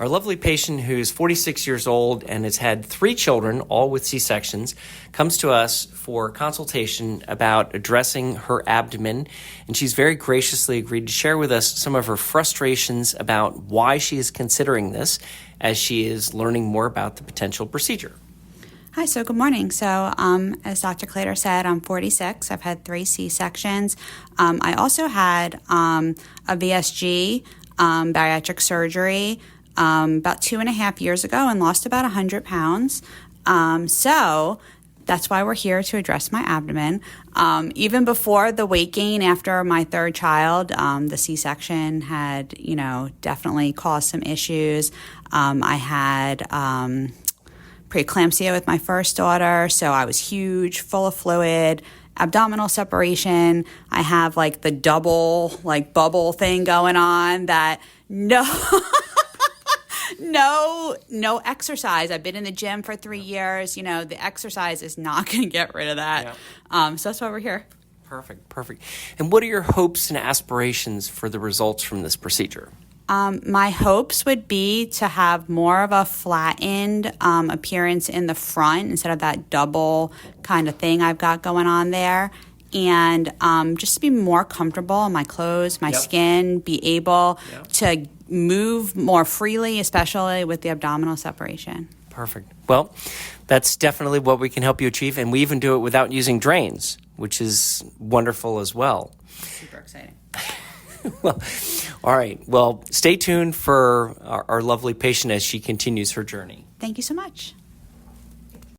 Our lovely patient, who's 46 years old and has had 3 children, all with C-sections, comes to us for consultation about addressing her abdomen, and she's very graciously agreed to share with us some of her frustrations about why she is considering this as she is learning more about the potential procedure. Hi, so good morning. So as Dr. Clater said, I'm 46. I've had 3 C-sections. I also had a VSG, bariatric surgery, about 2.5 years ago and lost about 100 pounds. So that's why we're here to address my abdomen. Even before the weight gain after my 3rd child, the C-section had, definitely caused some issues. I had preeclampsia with my first daughter, so I was huge, full of fluid, abdominal separation. I have like the double bubble thing going on that no exercise. I've been in the gym for 3 years. The exercise is not going to get rid of that. Yeah. So that's why we're here. Perfect. And what are your hopes and aspirations for the results from this procedure? My hopes would be to have more of a flattened appearance in the front instead of that double kind of thing I've got going on there. And just to be more comfortable in my clothes, my skin, be able to move more freely, especially with the abdominal separation. Perfect. Well, that's definitely what we can help you achieve. And we even do it without using drains, which is wonderful as well. Super exciting. Well, all right. Well, stay tuned for our lovely patient as she continues her journey. Thank you so much.